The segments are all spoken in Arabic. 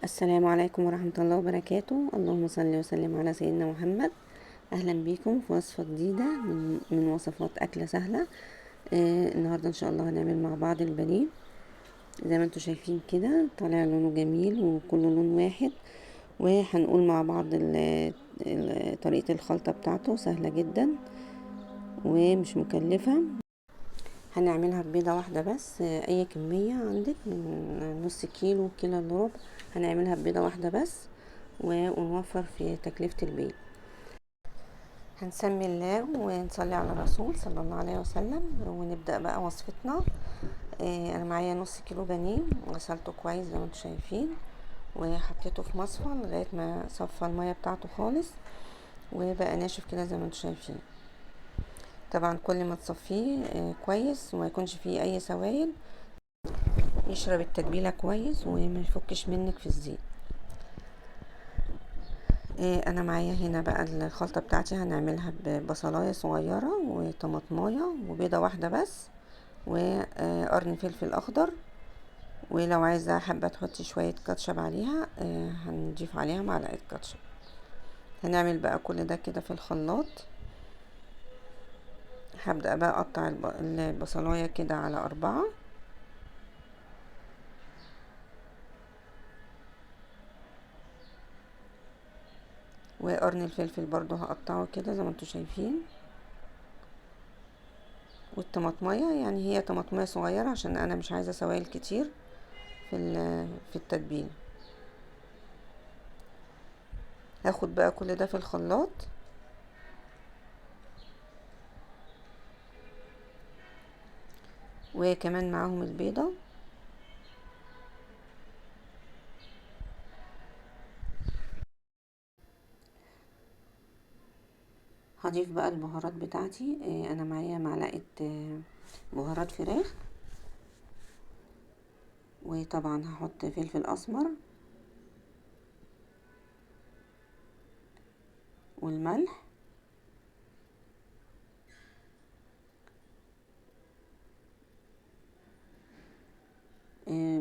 السلام عليكم ورحمة الله وبركاته. اللهم صل وسلم على سيدنا محمد. اهلا بيكم في وصفة جديدة من وصفات اكلة سهلة. النهاردة ان شاء الله هنعمل مع بعض البانيه. زي ما انتم شايفين كده طالع لونه جميل وكله لون واحد. وهنقول مع بعض طريقة الخلطة بتاعته سهلة جدا ومش مكلفة. هنعملها ببيضة واحدة بس. اي كمية عندك من نص كيلو كيلو الا ربع، هنعملها ببيضة واحدة بس ونوفر في تكلفة البيض. هنسمي الله ونصلي على الرسول صلى الله عليه وسلم ونبدأ بقى وصفتنا. انا معايا نص كيلو بانيه، غسلته كويس زي ما انتم شايفين وحطيته في مصفى لغاية ما صفى المية بتاعته خالص وبقى ناشف كده زي ما انتم شايفين. طبعا كل ما تصفيه كويس وما يكونش فيه اي سوائل، يشرب التتبيلة كويس وما يفكش منك في الزيت. انا معايا هنا بقى الخلطة بتاعتي هنعملها ببصلاية صغيرة وطماطماية وبيضة واحدة بس وقرن فلفل اخضر. ولو عايزة حابة تحطي شوية كاتشب عليها هنضيف عليها معلقة كاتشب. هنعمل بقى كل ده كده في الخلاط. هبدأ بقى اقطع البصلاية كده على 4. وقرن الفلفل برضو هقطعه كده زي ما انتوا شايفين. والطماطمية يعني هي طماطمية صغيرة عشان انا مش عايزة سوائل كتير في التتبيل. هاخد بقى كل ده في الخلاط وكمان معاهم البيضة. هضيف بقى البهارات بتاعتي. انا معايا معلقة بهارات فراخ. وطبعا هحط فلفل اسمر والملح.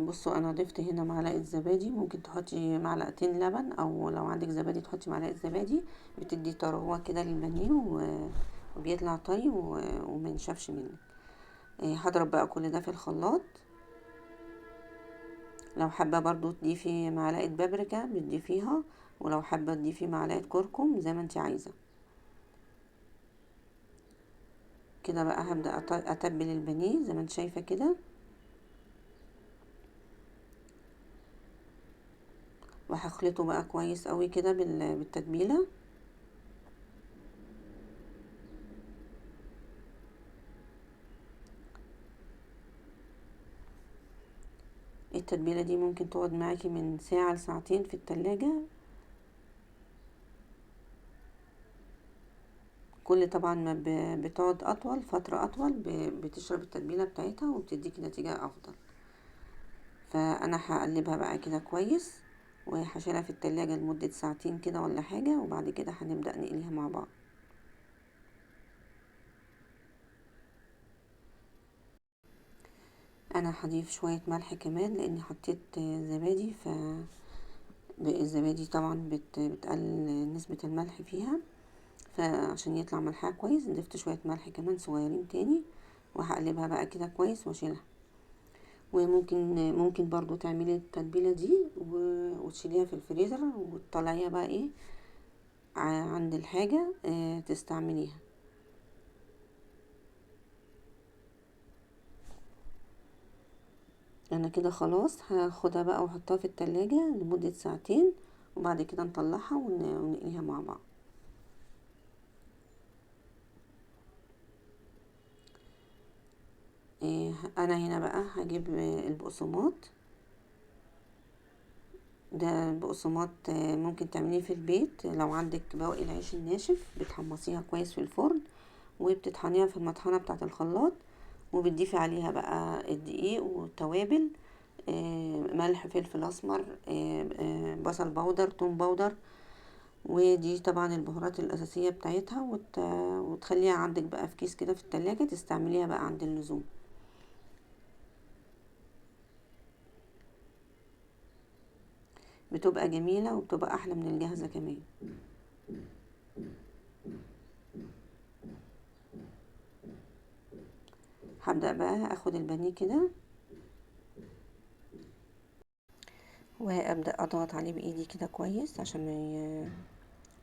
بصوا انا ضفت هنا معلقة زبادي، ممكن تحطي معلقتين لبن او لو عندك زبادي تحطي معلقة زبادي، بتدي طراوة كده للبانيه وبيطلع طري وما ينشفش منك. هضرب بقى كل ده في الخلاط. لو حابة برضو تضيفي معلقة بابريكا بتضيفيها، ولو حابة تضيفي معلقة كركم زي ما انت عايزة. كده بقى هبدأ اتبل البانيه زي ما انت شايفة كده. وهخلطه بقى كويس قوي كده بالتتبيلة. التتبيلة دي ممكن تقعد معاكي من ساعة لساعتين في التلاجة. كل طبعا ما بتقعد اطول فترة اطول بتشرب التتبيلة بتاعتها وبتديكي نتيجة افضل. فانا هقلبها بقى كده كويس وهشيلها في التلاجة لمدة ساعتين كده ولا حاجة، وبعد كده هنبدأ نقليها مع بعض. انا هضيف شوية ملح كمان لاني حطيت زبادي. الزبادي طبعا بتقلل نسبة الملح فيها، فعشان يطلع ملحها كويس ضفت شوية ملح كمان صغيرين تاني. وهقلبها بقى كده كويس واشيلها. وممكن برضو تعملي التتبيلة دي وتشيليها في الفريزر وتطلعيها بقى ايه عند الحاجة تستعمليها. انا كده خلاص هاخدها بقى واحطها في التلاجة لمدة ساعتين، وبعد كده نطلعها ونقليها مع بعض. انا هنا بقى هجيب البقسماط. ده البقسماط ممكن تعمليه في البيت. لو عندك بواقي العيش الناشف بتحمصيها كويس في الفرن وبتطحنيها في المطحنة بتاعة الخلاط، وبتضيفي عليها بقى الدقيق والتوابل، ملح فلفل اسمر، بصل بودر توم بودر. ودي طبعا البهارات الاساسية بتاعتها وتخليها عندك بقى في كيس كده في التلاجة تستعمليها بقى عند اللزوم. بتبقى جميلة وبتبقى احلى من الجاهزة كمان. هبدأ بقى اخد البانيه كده وابدأ اضغط عليه بايدي كده كويس عشان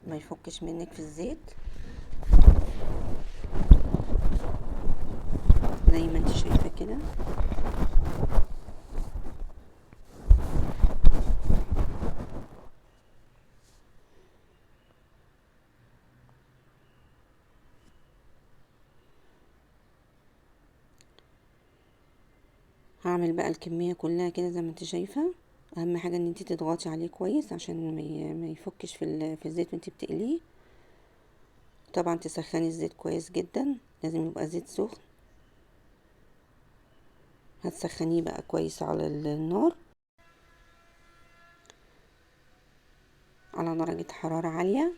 ما يفكش منك في الزيت، زي ما انت شايفة كده. هعمل بقى الكمية كلها كده زي ما انت شايفة. اهم حاجة ان انت تضغطي عليه كويس عشان ما يفكش في الزيت وانت بتقليه. طبعا تسخني الزيت كويس جدا، لازم يبقى زيت سخن. هتسخنيه بقى كويس على النار، على درجة حرارة عالية.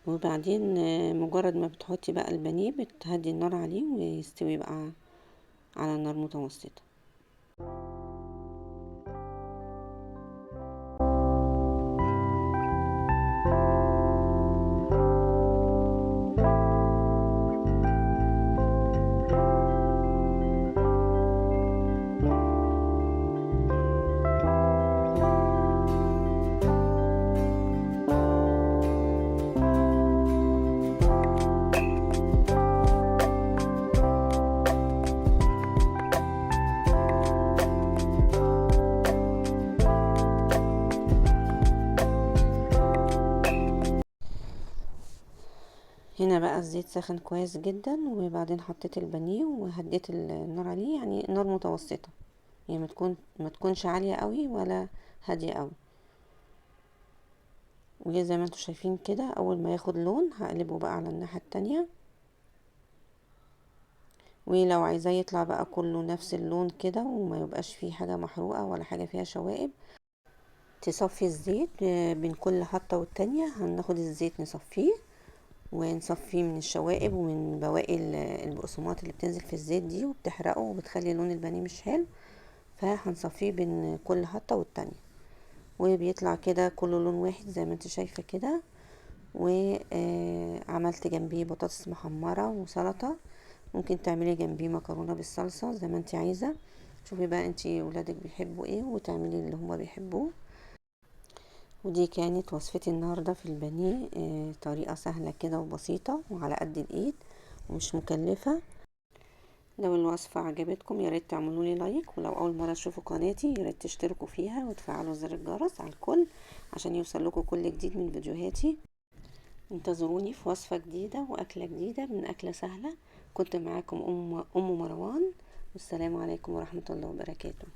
وبعدين مجرد ما بتحطي بقى البانيه بتهدي النار عليه ويستوي بقى على نار متوسطة. هنا بقى الزيت سخن كويس جدا، وبعدين حطيت البانيه وهديت النار عليه، يعني نار متوسطة، يعني ما تكونش عالية قوي ولا هادية قوي. وزي ما انتوا شايفين كده، اول ما ياخد لون هقلبه بقى على الناحية التانية. ولو عايزاه يطلع بقى كله نفس اللون كده وما يبقاش فيه حاجة محروقة ولا حاجة فيها شوائب، تصفي الزيت بين كل حطة والتانية. هناخد الزيت نصفيه ونصفيه من الشوائب ومن بواقي البقسماط اللي بتنزل في الزيت دي وبتحرقه وبتخلي لون البانيه مش حلو. فهنصفيه بين كل حطة والتانية، وبيطلع كده كله لون واحد زي ما انت شايفة كده. وعملت جنبيه بطاطس محمرة وسلطة. ممكن تعملي جنبيه مكرونة بالصلصة زي ما انت عايزة. شوفي بقى انت ولادك بيحبوا ايه وتعملي اللي هما بيحبوه. ودي كانت وصفتي النهاردة في البانيه، طريقة سهلة كده وبسيطة وعلى قد الايد ومش مكلفة. لو الوصفة عجبتكم ياريت تعملوا لي لايك، ولو اول مرة تشوفوا قناتي ياريت تشتركوا فيها وتفعلوا زر الجرس على الكل عشان يوصل لكم كل جديد من فيديوهاتي. انتظروني في وصفة جديدة واكلة جديدة من اكلة سهلة. كنت معاكم ام مروان، والسلام عليكم ورحمة الله وبركاته.